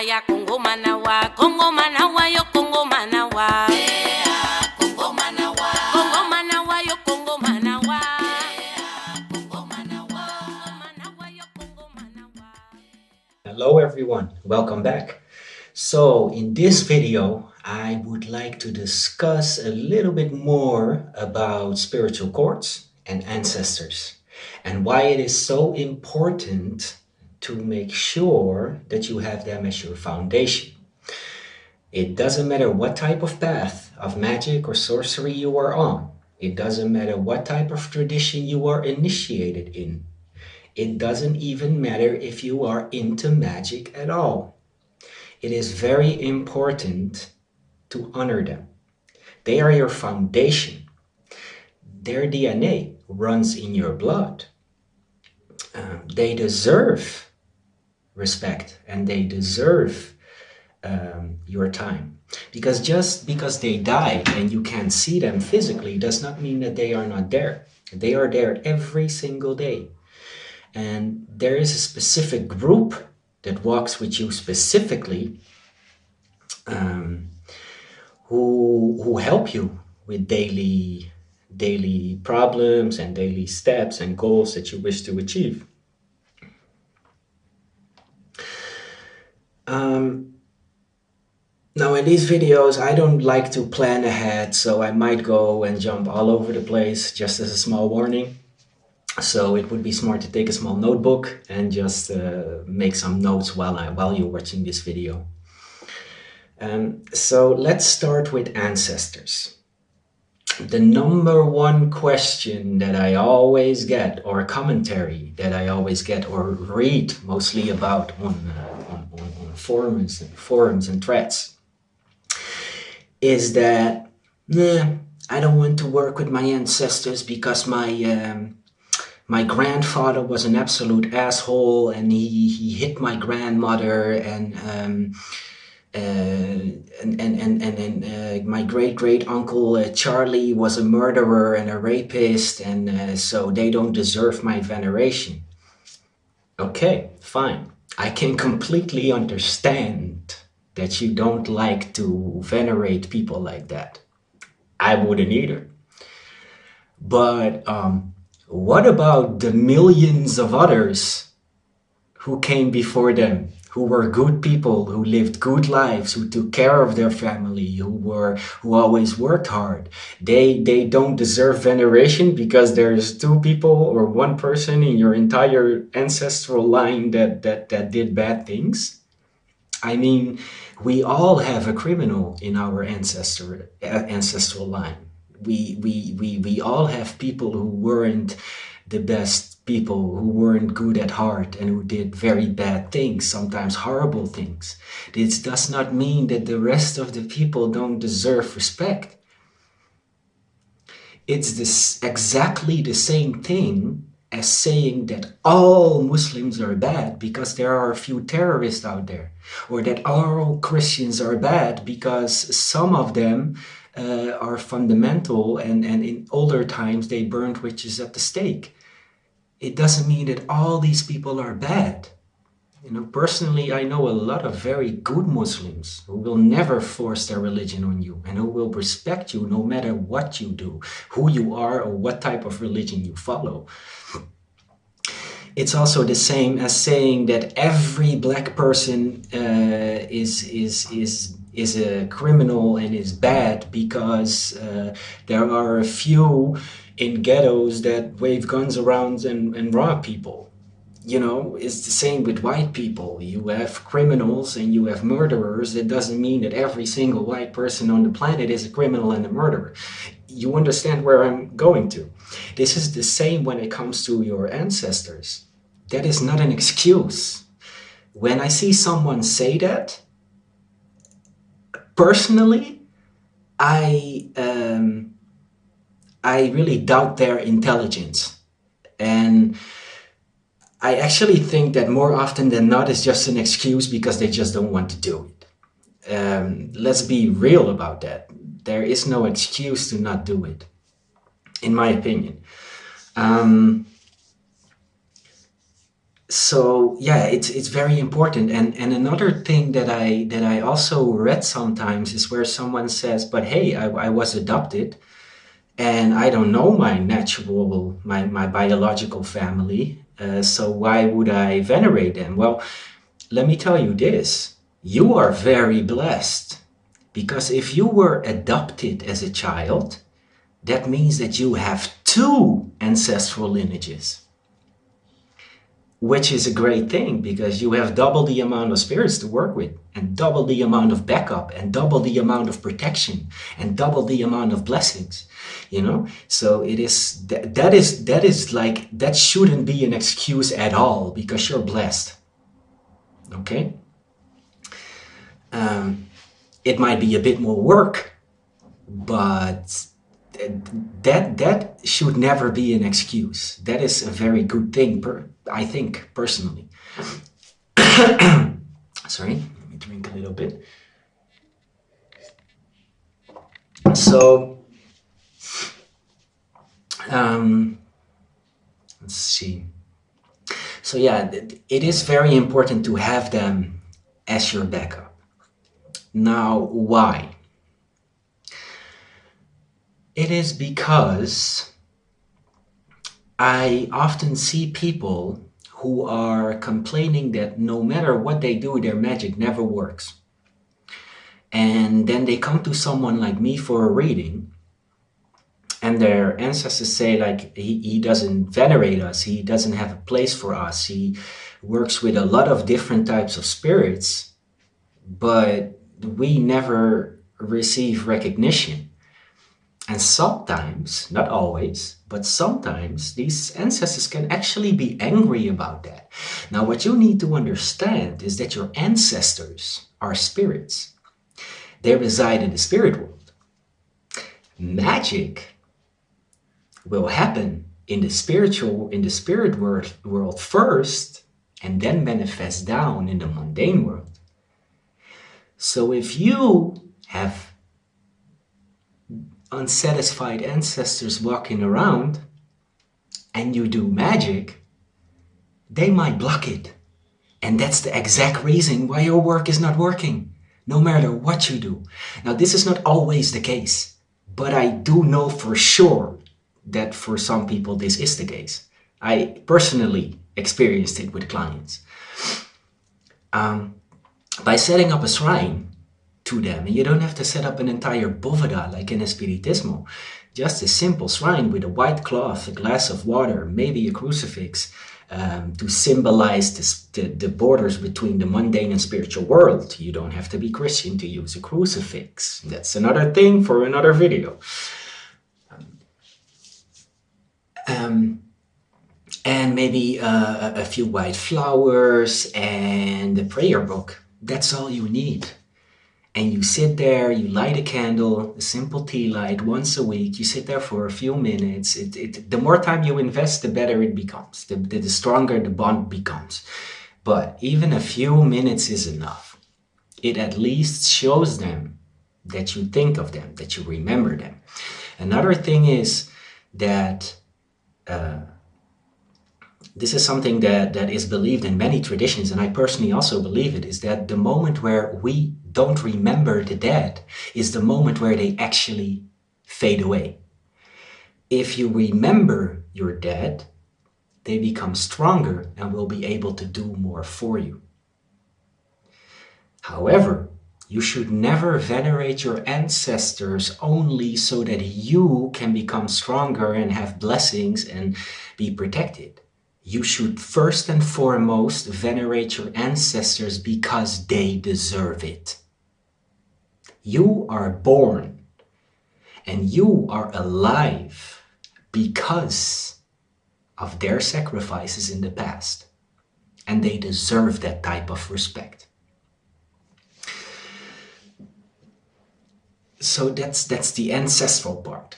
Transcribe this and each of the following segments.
ya Congo manawa, Congo manawa yo Congo manawa. Congo manawa, Congo manawa yo Congo manawa. Congo manawa, manawa yo Congo manawa. Hello everyone, welcome back. So in this video, I would like to discuss a little bit more about spiritual courts and ancestors and why it is so important to make sure that you have them as your foundation. It doesn't matter what type of path of magic or sorcery you are on. It doesn't matter what type of tradition you are initiated in. It doesn't even matter if you are into magic at all. It is very important to honor them. They are your foundation. Their DNA runs in your blood. They deserve respect and they deserve your time. Because just because they died and you can't see them physically does not mean that they are not there. They are there every single day. And there is a specific group that walks with you specifically who help you with daily problems and daily steps and goals that you wish to achieve. Now in these videos, I don't like to plan ahead, so I might go and jump all over the place, just as a small warning. So it would be smart to take a small notebook and just make some notes while you're watching this video. So let's start with ancestors. The number one question that I always get, or commentary that I always get or read mostly about on forums and threads, is that I don't want to work with my ancestors because my grandfather was an absolute asshole and he hit my grandmother and my great uncle Charlie was a murderer and a rapist, and so they don't deserve my veneration. Okay, fine. I can completely understand that you don't like to venerate people like that. I wouldn't either. But what about the millions of others who came before them, who were good people, who lived good lives, who took care of their family, who always worked hard? They don't deserve veneration because there's two people or one person in your entire ancestral line that did bad things. I mean, we all have a criminal in our ancestral line. We all have people who weren't the best people, who weren't good at heart and who did very bad things, sometimes horrible things. This does not mean that the rest of the people don't deserve respect. It's exactly the same thing as saying that all Muslims are bad because there are a few terrorists out there, or that all Christians are bad because some of them are fundamental and in older times they burned witches at the stake. It doesn't mean that all these people are bad. You know, personally, I know a lot of very good Muslims who will never force their religion on you and who will respect you no matter what you do, who you are, or what type of religion you follow. It's also the same as saying that every black person is a criminal and is bad because there are a few in ghettos that wave guns around and rob people. You know, it's the same with white people. You have criminals and you have murderers. It doesn't mean that every single white person on the planet is a criminal and a murderer. You understand where I'm going to. This is the same when it comes to your ancestors. That is not an excuse. When I see someone say that, personally, I really doubt their intelligence. And I actually think that more often than not, it's just an excuse because they just don't want to do it. Let's be real about that. There is no excuse to not do it, in my opinion. So yeah, it's very important. And another thing that I also read sometimes is where someone says, but hey, I was adopted and I don't know my biological family, so why would I venerate them? Well, let me tell you this: you are very blessed, because if you were adopted as a child, that means that you have two ancestral lineages, which is a great thing, because you have double the amount of spirits to work with, and double the amount of backup, and double the amount of protection, and double the amount of blessings, you know. So it is that is like, that shouldn't be an excuse at all, because you're blessed. Okay. It might be a bit more work, but that should never be an excuse. That is a very good thing, I think, personally. Sorry, let me drink a little bit. So, let's see. So yeah, it is very important to have them as your backup. Now, why? It is because I often see people who are complaining that no matter what they do, their magic never works. And then they come to someone like me for a reading, and their ancestors say, like, he doesn't venerate us, he doesn't have a place for us, he works with a lot of different types of spirits, but we never receive recognition. And sometimes, not always, but sometimes these ancestors can actually be angry about that. Now, what you need to understand is that your ancestors are spirits. They reside in the spirit world. Magic will happen in the spirit world first, and then manifest down in the mundane world. So if you have unsatisfied ancestors walking around and you do magic, they might block it. And that's the exact reason why your work is not working, no matter what you do. Now, this is not always the case, but I do know for sure that for some people this is the case. I personally experienced it with clients. By setting up a shrine to them, and you don't have to set up an entire bóveda like in Espiritismo, just a simple shrine with a white cloth, a glass of water, maybe a crucifix, to symbolize the borders between the mundane and spiritual world. You don't have to be Christian to use a crucifix. That's another thing for another video. And maybe a few white flowers and a prayer book. That's all you need. And you sit there, you light a candle, a simple tea light once a week. You sit there for a few minutes. The more time you invest, the better it becomes. The stronger the bond becomes. But even a few minutes is enough. It at least shows them that you think of them, that you remember them. Another thing is that this is something that is believed in many traditions, and I personally also believe it, is that the moment where we don't remember the dead is the moment where they actually fade away. If you remember your dead, they become stronger and will be able to do more for you. However, you should never venerate your ancestors only so that you can become stronger and have blessings and be protected. You should first and foremost venerate your ancestors because they deserve it. You are born and you are alive because of their sacrifices in the past, and they deserve that type of respect. So that's the ancestral part,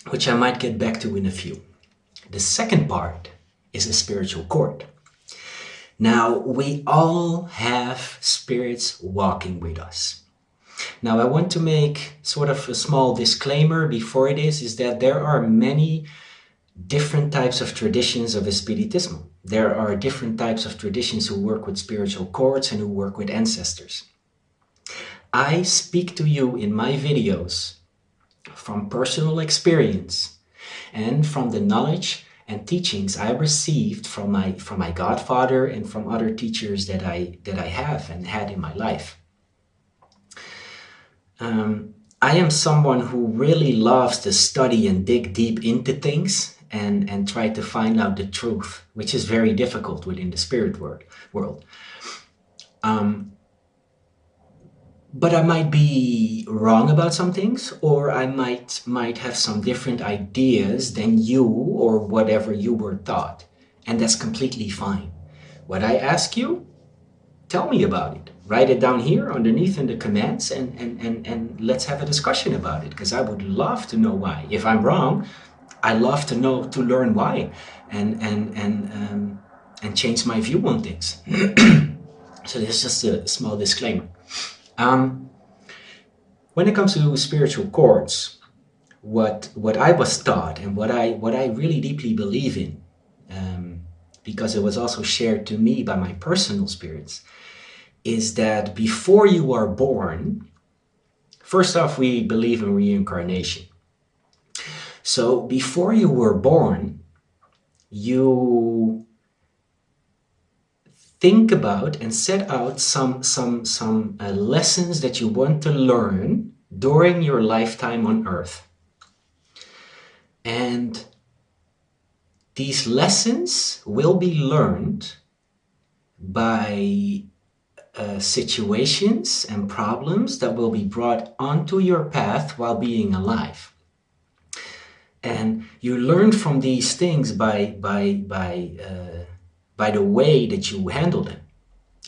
which I might get back to in a few. The second part is a spiritual cord. Now, we all have spirits walking with us. Now, I want to make sort of a small disclaimer before this, is that there are many different types of traditions of Espiritismo. There are different types of traditions who work with spiritual cords and who work with ancestors. I speak to you in my videos from personal experience and from the knowledge and teachings I received from my godfather and from other teachers that I have and had in my life. I am someone who really loves to study and dig deep into things and try to find out the truth, which is very difficult within the spirit world. But I might be wrong about some things, or I might have some different ideas than you or whatever you were taught. And that's completely fine. What I ask you, tell me about it. Write it down here underneath in the comments and let's have a discussion about it, because I would love to know why. If I'm wrong, I love to learn why and change my view on things. So this is just a small disclaimer. When it comes to spiritual cords, what I was taught and what I really deeply believe in, because it was also shared to me by my personal spirits, is that before you are born, first off, we believe in reincarnation. So before you were born, you think about and set out some lessons that you want to learn during your lifetime on Earth. And these lessons will be learned by situations and problems that will be brought onto your path while being alive. And you learn from these things by the way that you handle them.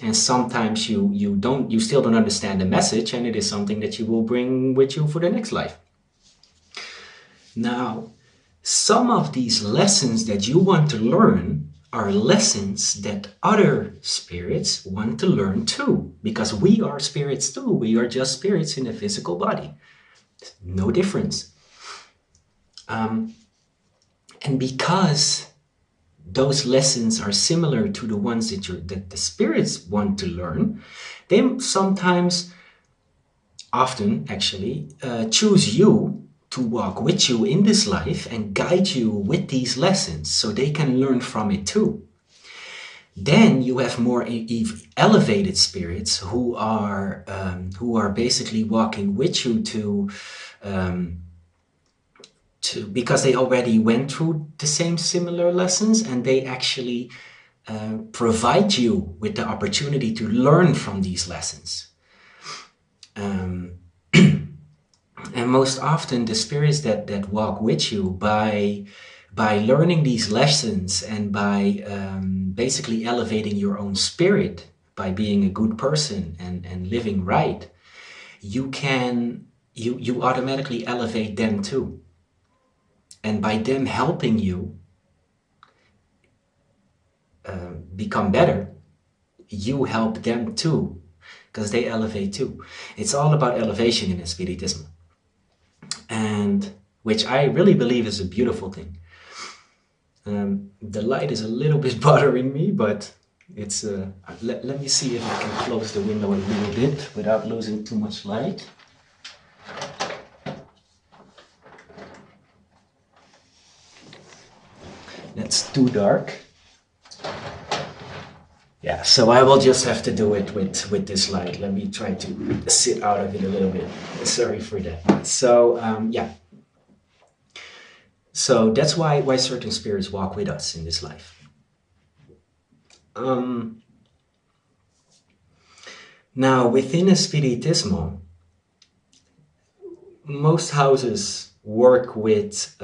And sometimes you still don't understand the message, and it is something that you will bring with you for the next life. Now, some of these lessons that you want to learn are lessons that other spirits want to learn too, because we are spirits too. We are just spirits in a physical body. No difference. And because those lessons are similar to the ones that the spirits want to learn, they sometimes, often actually, choose you to walk with you in this life and guide you with these lessons so they can learn from it too. Then you have more elevated spirits who are basically walking with you because they already went through the same similar lessons, and they actually provide you with the opportunity to learn from these lessons. And most often the spirits that walk with you by learning these lessons and by basically elevating your own spirit by being a good person and living right, you automatically elevate them too. And by them helping you become better, you help them too, because they elevate too. It's all about elevation in Spiritism, and which I really believe is a beautiful thing. The light is a little bit bothering me, but it's let me see if I can close the window a little bit without losing too much light. That's too dark. Yeah, so I will just have to do it with this light. Let me try to sit out of it a little bit. Sorry for that. So yeah. So that's why certain spirits walk with us in this life. Now, within a Spiritismo, most houses work with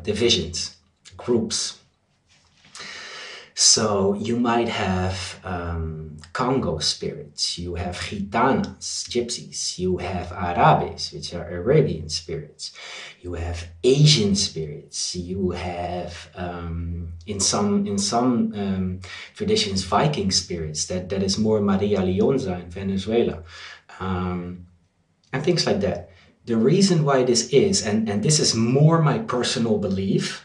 divisions, groups. So you might have Congo spirits, you have Gitanas, gypsies, you have Arabes, which are Arabian spirits, you have Asian spirits, you have in some traditions Viking spirits, that is more Maria Leonza in Venezuela, and things like that. The reason why this is, and this is more my personal belief,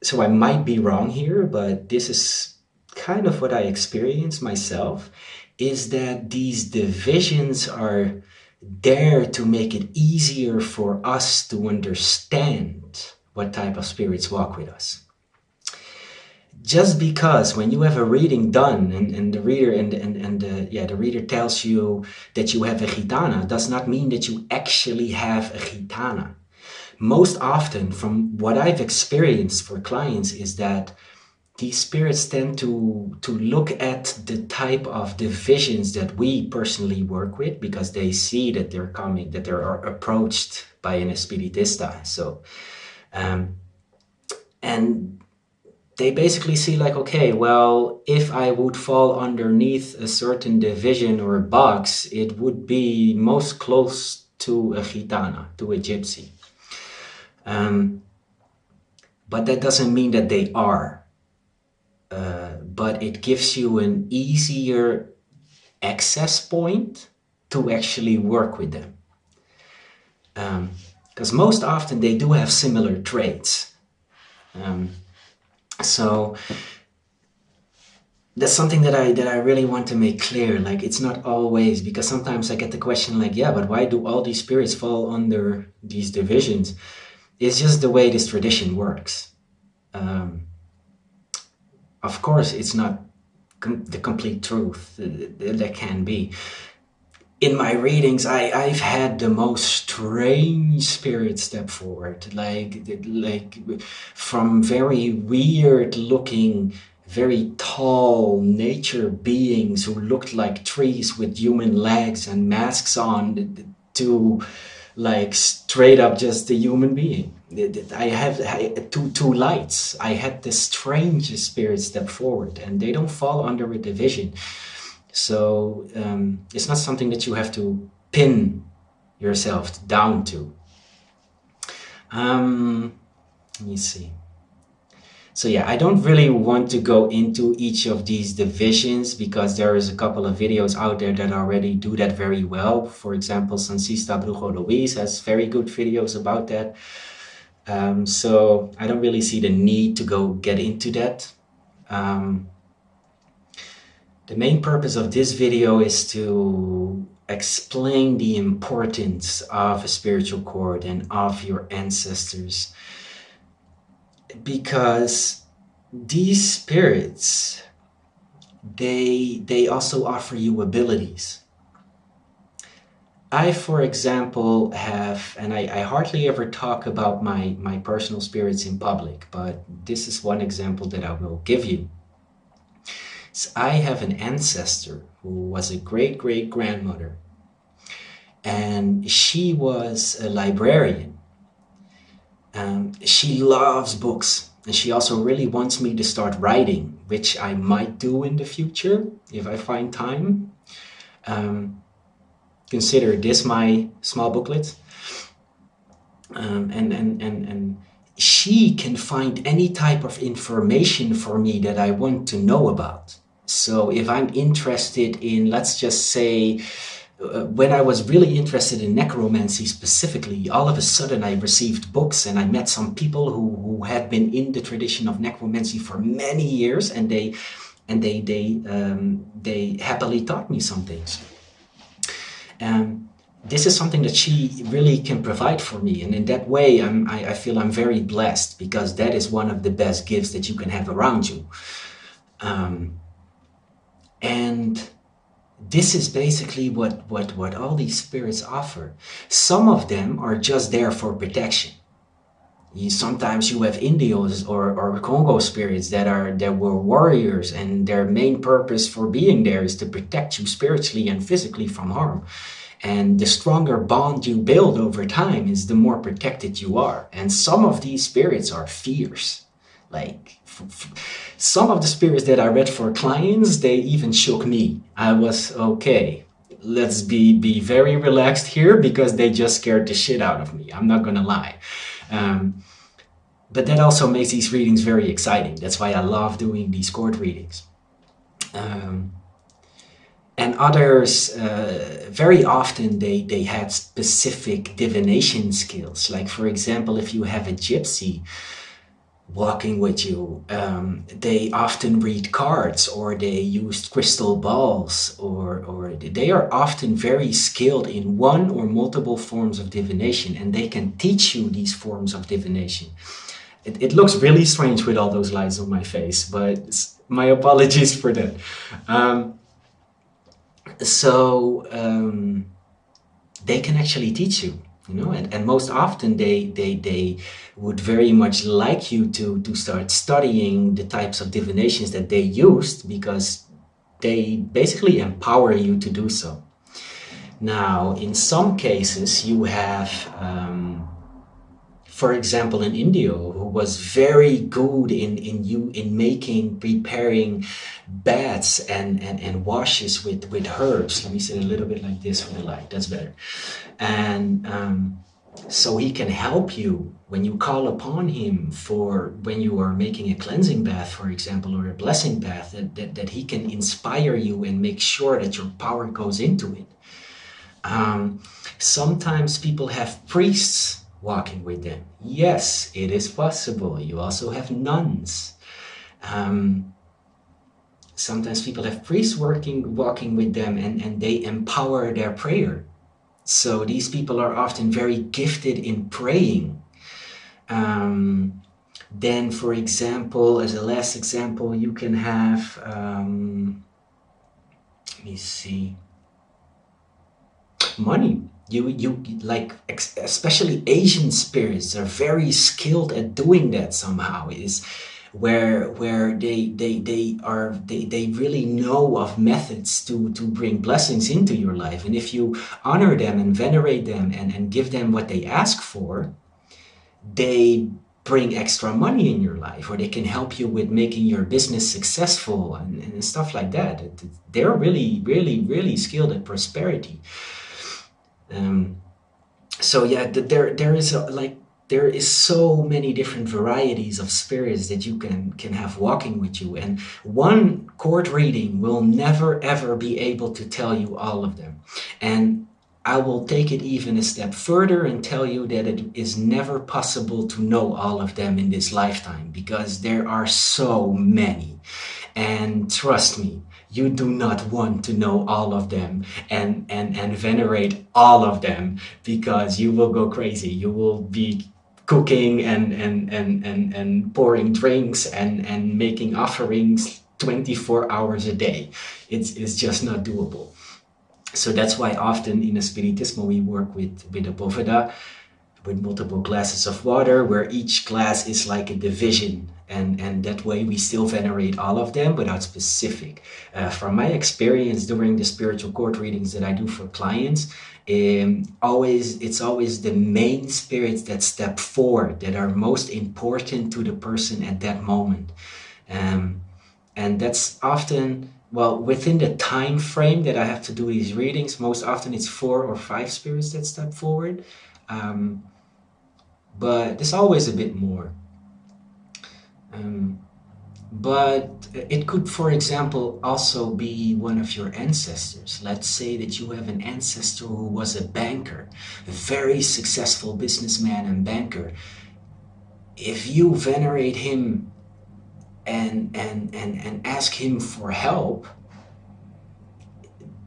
so I might be wrong here, but this is kind of what I experienced myself, is that these divisions are there to make it easier for us to understand what type of spirits walk with us. Just because when you have a reading done and the reader the reader tells you that you have a gitana, does not mean that you actually have a gitana. Most often, from what I've experienced for clients, is that these spirits tend to look at the type of divisions that we personally work with, because they see that they're coming, that they are approached by an espiritista. So, and they basically see like, okay, well, if I would fall underneath a certain division or box, it would be most close to a gitana, to a gypsy. But that doesn't mean that they are. But it gives you an easier access point to actually work with them. Because most often they do have similar traits. So that's something that I really want to make clear. Like, it's not always, because sometimes I get the question like, yeah, but why do all these spirits fall under these divisions? It's just the way this tradition works. Of course, it's not the complete truth. That can be. In my readings, I've had the most strange spirits step forward, like from very weird looking, very tall nature beings who looked like trees with human legs and masks on, to like straight up just a human being. I have two lights. I had the strangest spirits step forward, and they don't fall under a division. So it's not something that you have to pin yourself down to. Let me see. So yeah, I don't really want to go into each of these divisions, because there is a couple of videos out there that already do that very well. For example, Sansista Brujo Luis has very good videos about that. So I don't really see the need to go get into that. The main purpose of this video is to explain the importance of a spiritual cord and of your ancestors, because these spirits, they also offer you abilities. I, for example, have, and I hardly ever talk about my personal spirits in public, but this is one example that I will give you. So I have an ancestor who was a great-great-grandmother, and she was a librarian. She loves books, and she also really wants me to start writing, which I might do in the future if I find time. Consider this my small booklet. And she can find any type of information for me that I want to know about. So if I'm interested in, let's just say, when I was really interested in necromancy specifically, all of a sudden I received books, and I met some people who had been in the tradition of necromancy for many years, and they happily taught me some things. This is something that she really can provide for me, and in that way I feel I'm very blessed, because that is one of the best gifts that you can have around you. And this is basically what all these spirits offer. Some of them are just there for protection. Sometimes you have Indios or Congo spirits that were warriors, and their main purpose for being there is to protect you spiritually and physically from harm. And the stronger bond you build over time is the more protected you are. And some of these spirits are fierce. Like some of the spirits that I read for clients, they even shook me. I was, okay, let's be very relaxed here, because they just scared the shit out of me. I'm not gonna lie. But that also makes these readings very exciting. That's why I love doing these cord readings. And others, very often they had specific divination skills. Like, for example, if you have a gypsy, walking with you. They often read cards, or they use crystal balls, or they are often very skilled in one or multiple forms of divination, and they can teach you these forms of divination. It looks really strange with all those lines on my face, but my apologies for that. Um, so they can actually teach you, and most often they would very much like you to start studying the types of divinations that they used, because they basically empower you to do so. Now, in some cases, you have, for example, an Indio who was very good in making, preparing baths and washes with herbs. Let me say it a little bit like this for the light. That's better. And so he can help you when you call upon him for when you are making a cleansing bath, for example, or a blessing bath, that he can inspire you and make sure that your power goes into it. Sometimes people have priests walking with them. Yes, it is possible. You also have nuns. Sometimes people have priests walking with them, and they empower their prayer. So these people are often very gifted in praying. Then, for example, as a last example, you can have, let me see, money. You like, especially Asian spirits are very skilled at doing that somehow. Is where they really know of methods to bring blessings into your life. And if you honor them and venerate them and give them what they ask for, they bring extra money in your life, or they can help you with making your business successful and stuff like that. They're really, really, really skilled at prosperity. So yeah, there is so many different varieties of spirits that you can have walking with you, and one court reading will never ever be able to tell you all of them. And I will take it even a step further and tell you that it is never possible to know all of them in this lifetime, because there are so many. And trust me, you do not want to know all of them and venerate all of them, because you will go crazy. You will be cooking and pouring drinks and making offerings 24 hours a day. It's just not doable. So that's why often in a Spiritismo we work with a boveda, with multiple glasses of water, where each glass is like a division, and that way we still venerate all of them without specific. From my experience during the spiritual court readings that I do for clients, it's always the main spirits that step forward, that are most important to the person at that moment. And that's often, well, within the time frame that I have to do these readings, most often it's 4 or 5 spirits that step forward. But there's always a bit more. But it could, for example, also be one of your ancestors. Let's say that you have an ancestor who was a banker, a very successful businessman and banker. If you venerate him and ask him for help,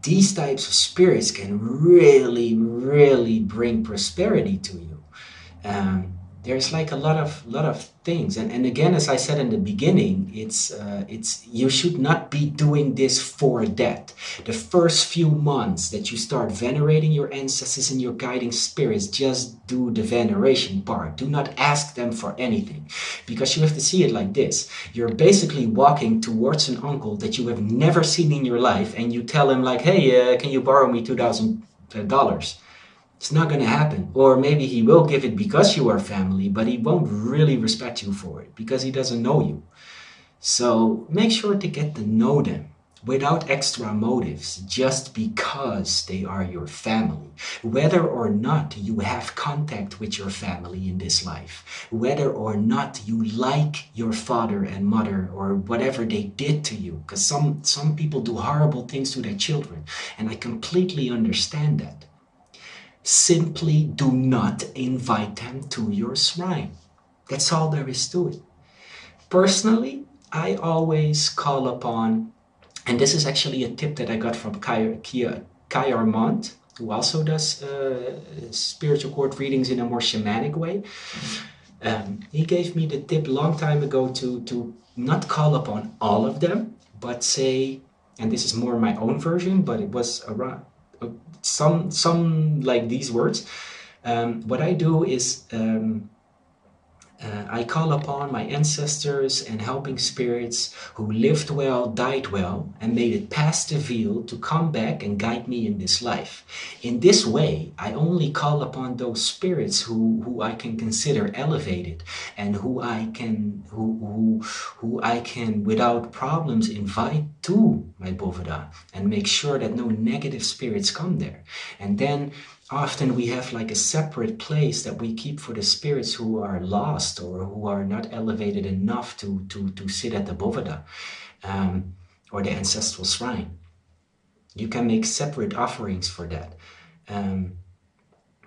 these types of spirits can really, really bring prosperity to you. There's like a lot of things, and again, as I said in the beginning, it's you should not be doing this for that. The first few months that you start venerating your ancestors and your guiding spirits, just do the veneration part. Do not ask them for anything, because you have to see it like this. You're basically walking towards an uncle that you have never seen in your life, and you tell him like, hey, can you borrow me $2,000? It's not going to happen. Or maybe he will give it because you are family, but he won't really respect you for it because he doesn't know you. So make sure to get to know them without extra motives, just because they are your family. Whether or not you have contact with your family in this life, whether or not you like your father and mother or whatever they did to you, because some people do horrible things to their children, and I completely understand that. Simply do not invite them to your shrine. That's all there is to it. Personally, I always call upon, and this is actually a tip that I got from Kai Armand, who also does spiritual cord readings in a more shamanic way. He gave me the tip long time ago to not call upon all of them, but say, and this is more my own version, but it was around some like these words. What I do is I call upon my ancestors and helping spirits who lived well, died well, and made it past the veil to come back and guide me in this life. In this way, I only call upon those spirits who I can consider elevated and who I can without problems invite to my Boveda and make sure that no negative spirits come there. And then often we have like a separate place that we keep for the spirits who are lost or who are not elevated enough to sit at the Boveda or the ancestral shrine. You can make separate offerings for that. And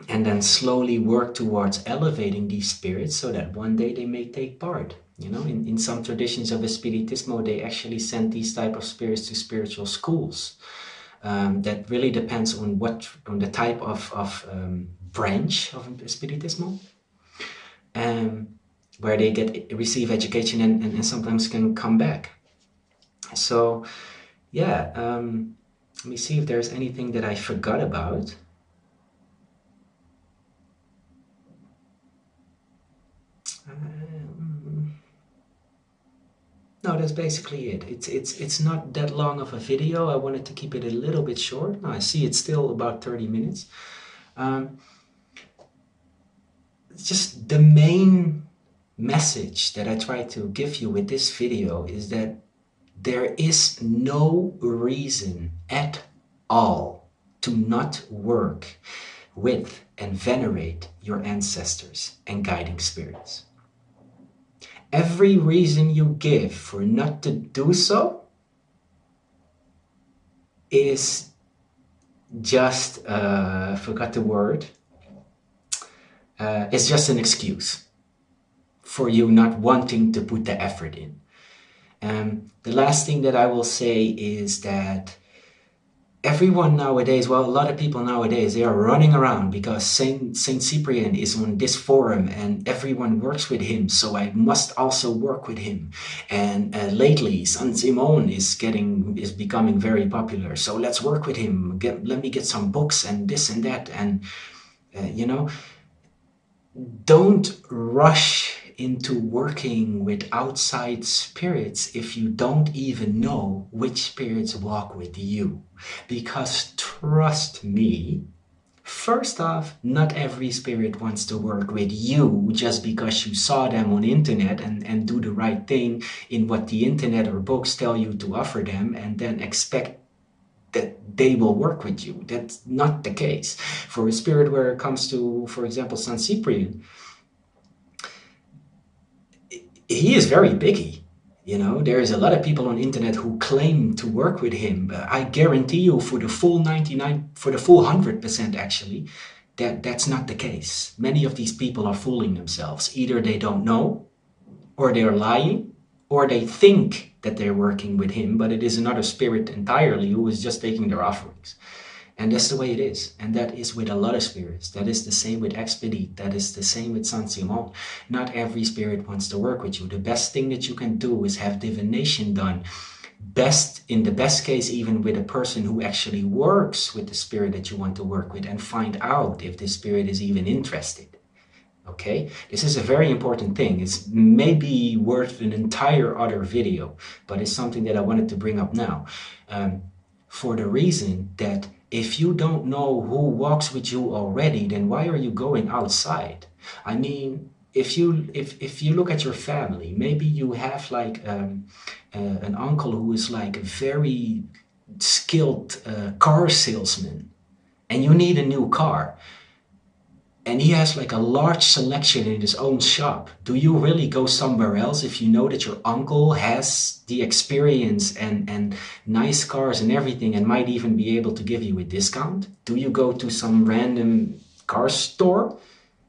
then slowly work towards elevating these spirits so that one day they may take part. You know, in some traditions of Espiritismo, they actually send these type of spirits to spiritual schools. That really depends on the type of branch of Espiritismo, where they receive education and sometimes can come back. So, yeah, let me see if there's anything that I forgot about. No, that's basically it. It's not that long of a video. I wanted to keep it a little bit short. No, I see it's still about 30 minutes. Just the main message that I try to give you with this video is that there is no reason at all to not work with and venerate your ancestors and guiding spirits. Every reason you give for not to do so is just, forgot the word, it's just an excuse for you not wanting to put the effort in. The last thing that I will say is that everyone nowadays, well, a lot of people nowadays, they are running around because Saint Cyprian is on this forum and everyone works with him, so I must also work with him. And lately, San Simon is becoming very popular, so let's work with him. Let me get some books and this and that. And you know, don't rush into working with outside spirits if you don't even know which spirits walk with you. Because trust me, first off, not every spirit wants to work with you just because you saw them on internet and do the right thing in what the internet or books tell you to offer them and then expect that they will work with you. That's not the case. For a spirit where it comes to, for example, San Cyprian, he is very picky. You know, there is a lot of people on the internet who claim to work with him. I guarantee you for the full 99, for the full 100% actually, that's not the case. Many of these people are fooling themselves. Either they don't know, or they're lying, or they think that they're working with him, but it is another spirit entirely who is just taking their offerings. And that's the way it is. And that is with a lot of spirits. That is the same with Expedite. That is the same with San Simon. Not every spirit wants to work with you. The best thing that you can do is have divination done. In the best case, even with a person who actually works with the spirit that you want to work with and find out if the spirit is even interested. Okay, this is a very important thing. It's maybe worth an entire other video, but it's something that I wanted to bring up now. For the reason that if you don't know who walks with you already, then why are you going outside? I mean, if you look at your family, maybe you have like an uncle who is like a very skilled car salesman, and you need a new car. And he has like a large selection in his own shop. Do you really go somewhere else if you know that your uncle has the experience and nice cars and everything and might even be able to give you a discount? Do you go to some random car store?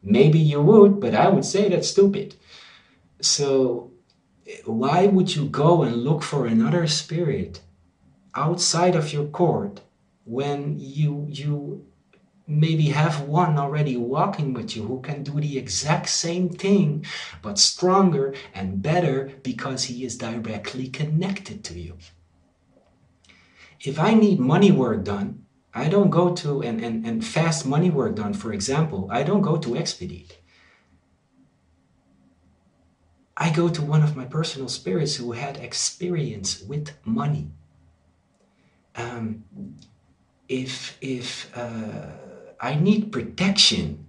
Maybe you would, but I would say that's stupid. So Why would you go and look for another spirit outside of your court when you maybe have one already walking with you who can do the exact same thing but stronger and better because he is directly connected to you? If I need money work done, I don't go to and fast money work done, for example, I don't go to Expedite. I go to one of my personal spirits who had experience with money. If I need protection,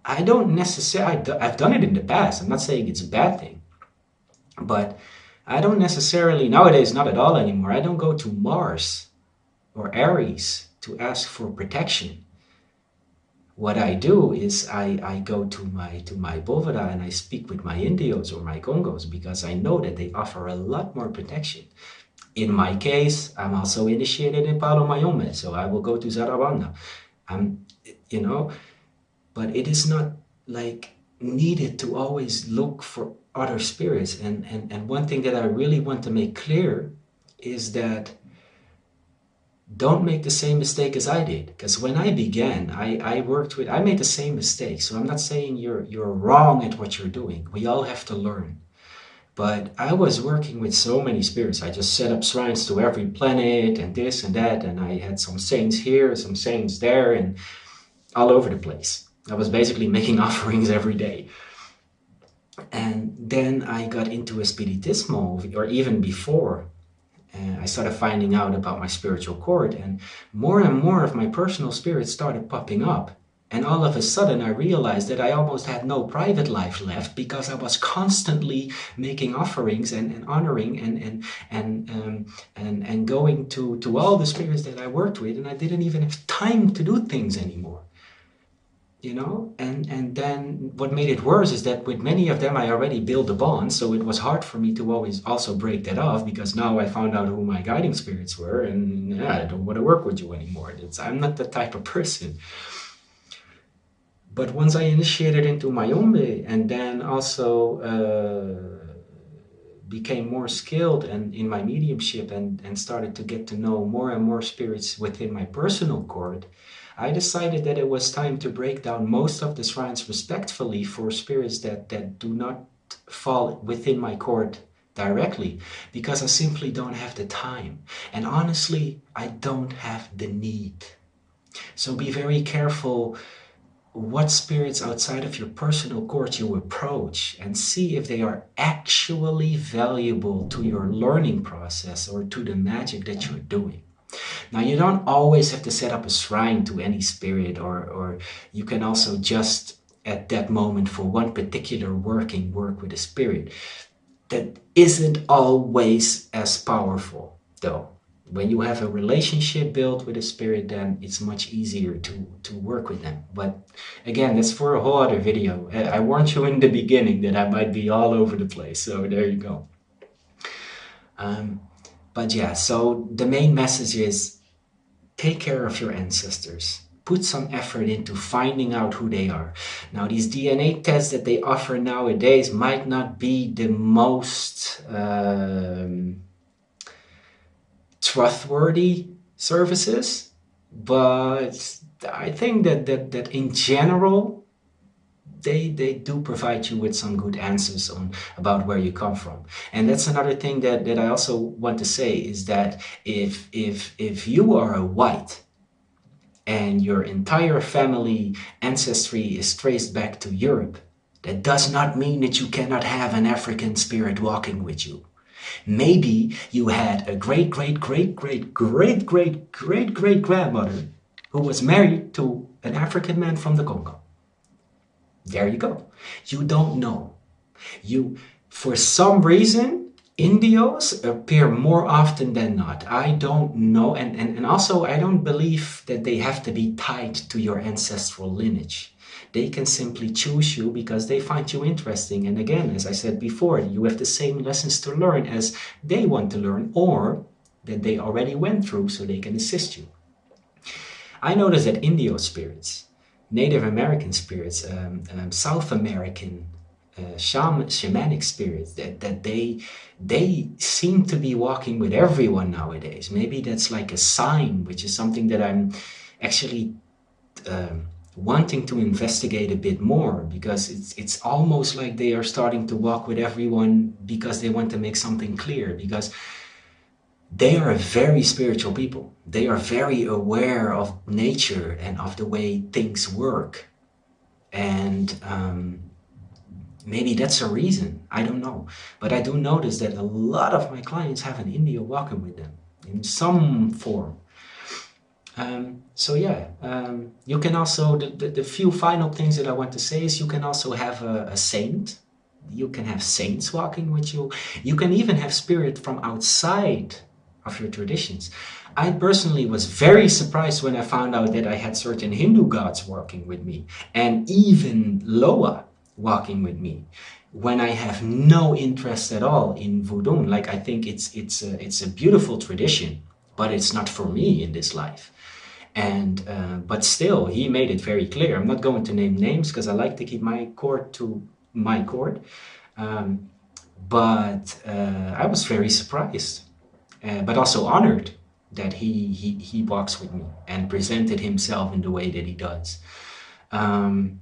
I don't necessarily, I've done it in the past. I'm not saying it's a bad thing, but I don't necessarily, nowadays, not at all anymore. I don't go to Mars or Aries to ask for protection. What I do is I go to my Bovada and I speak with my Indios or my Congos because I know that they offer a lot more protection. In my case, I'm also initiated in Palo Mayombe, so I will go to Zarabanda. You know, but it is not like needed to always look for other spirits. And one thing that I really want to make clear is that don't make the same mistake as I did. Because when I began, I made the same mistake. So I'm not saying you're wrong at what you're doing. We all have to learn. But I was working with so many spirits. I just set up shrines to every planet and this and that. And I had some saints here, some saints there, and all over the place. I was basically making offerings every day. And then I got into Espiritismo, or even before. I started finding out about my spiritual court, and more of my personal spirits started popping up. And all of a sudden, I realized that I almost had no private life left because I was constantly making offerings and honoring and going to all the spirits that I worked with, and I didn't even have time to do things anymore. You know, and then what made it worse is that with many of them I already built a bond, so it was hard for me to always also break that off because now I found out who my guiding spirits were, and yeah, I don't want to work with you anymore. I'm not that type of person. But once I initiated into Mayombe and then also became more skilled and in my mediumship and started to get to know more and more spirits within my personal court, I decided that it was time to break down most of the shrines respectfully for spirits that do not fall within my court directly, because I simply don't have the time. And honestly, I don't have the need. So be very careful what spirits outside of your personal court you approach and see if they are actually valuable to your learning process or to the magic that you're doing. Now, you don't always have to set up a shrine to any spirit, or you can also just at that moment for one particular work with a spirit. That isn't always as powerful, though. When you have a relationship built with a spirit, then it's much easier to work with them. But again, that's for a whole other video. I warned you in the beginning that I might be all over the place, so there you go. But yeah, so the main message is take care of your ancestors. Put some effort into finding out who they are. Now, these DNA tests that they offer nowadays might not be the most trustworthy services, but I think that in general, they do provide you with some good answers about where you come from. And that's another thing that I also want to say is that if you are a white and your entire family ancestry is traced back to Europe, that does not mean that you cannot have an African spirit walking with you. Maybe you had a great grandmother who was married to an African man from the Congo. There you go. You don't know. For some reason, Indios appear more often than not. I don't know. And also, I don't believe that they have to be tied to your ancestral lineage. They can simply choose you because they find you interesting. And again, as I said before, you have the same lessons to learn as they want to learn, or that they already went through, so they can assist you. I noticed that Indio spirits, Native American spirits, South American shamanic spirits that they seem to be walking with everyone nowadays. Maybe that's like a sign, which is something that I'm actually wanting to investigate a bit more, because it's almost like they are starting to walk with everyone because they want to make something clear, because they are very spiritual people. They are very aware of nature and of the way things work. And maybe that's a reason. I don't know. But I do notice that a lot of my clients have an Indio walking with them in some form. So yeah, you can also, the few final things that I want to say is you can also have a saint. You can have saints walking with you. You can even have spirit from outside of your traditions. I personally was very surprised when I found out that I had certain Hindu gods walking with me, and even Loa walking with me, when I have no interest at all in voodoo. Like, I think it's a beautiful tradition, but it's not for me in this life. And but still, he made it very clear. I'm not going to name names because I like to keep my court to my court. Um, but I was very surprised, but also honored that he walks with me and presented himself in the way that he does. Um,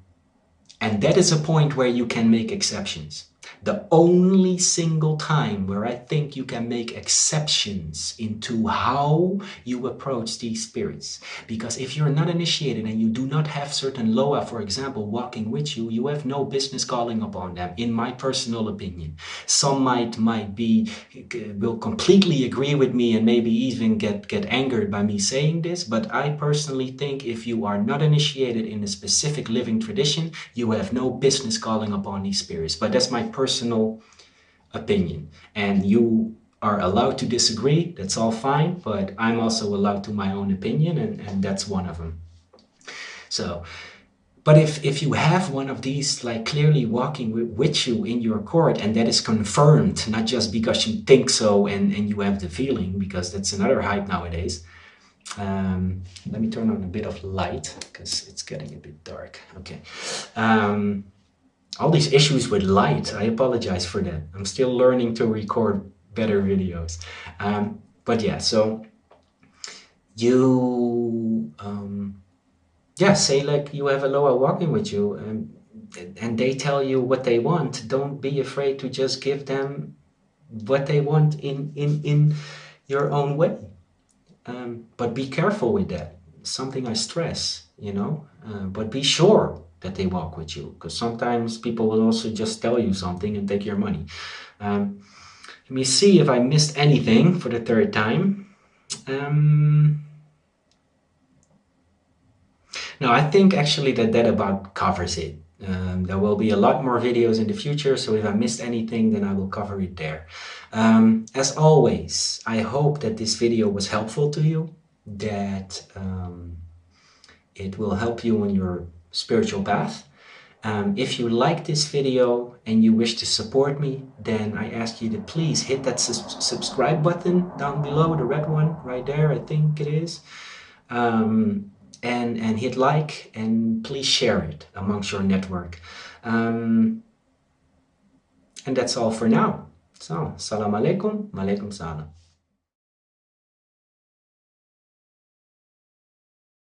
and that is a point where you can make exceptions. The only single time where I think you can make exceptions into how you approach these spirits. Because if you're not initiated and you do not have certain Loa, for example, walking with you, you have no business calling upon them, in my personal opinion. Some will completely agree with me and maybe even get angered by me saying this, but I personally think if you are not initiated in a specific living tradition, you have no business calling upon these spirits. But that's my personal opinion, and you are allowed to disagree. That's all fine, but I'm also allowed to my own opinion, and that's one of them. So, but if you have one of these like clearly walking with you in your court, and that is confirmed, not just because you think so and you have the feeling, because that's another hype nowadays. Let me turn on a bit of light because it's getting a bit dark. Okay. All these issues with light, I apologize for that. I'm still learning to record better videos. But yeah, so you, say like you have a Loa walking with you, and they tell you what they want. Don't be afraid to just give them what they want in your own way. But be careful with that. Something I stress, but be sure that they walk with you, because sometimes people will also just tell you something and take your money. Let me see if I missed anything for the third time. No, I think actually that about covers it. There will be a lot more videos in the future, so if I missed anything, then I will cover it there. As always, I hope that this video was helpful to you, that it will help you on your spiritual path. If you like this video and you wish to support me, then I ask you to please hit that subscribe button down below, the red one right there, I think it is. And hit like, and please share it amongst your network. And that's all for now. So, salam alaikum, malaikum salam.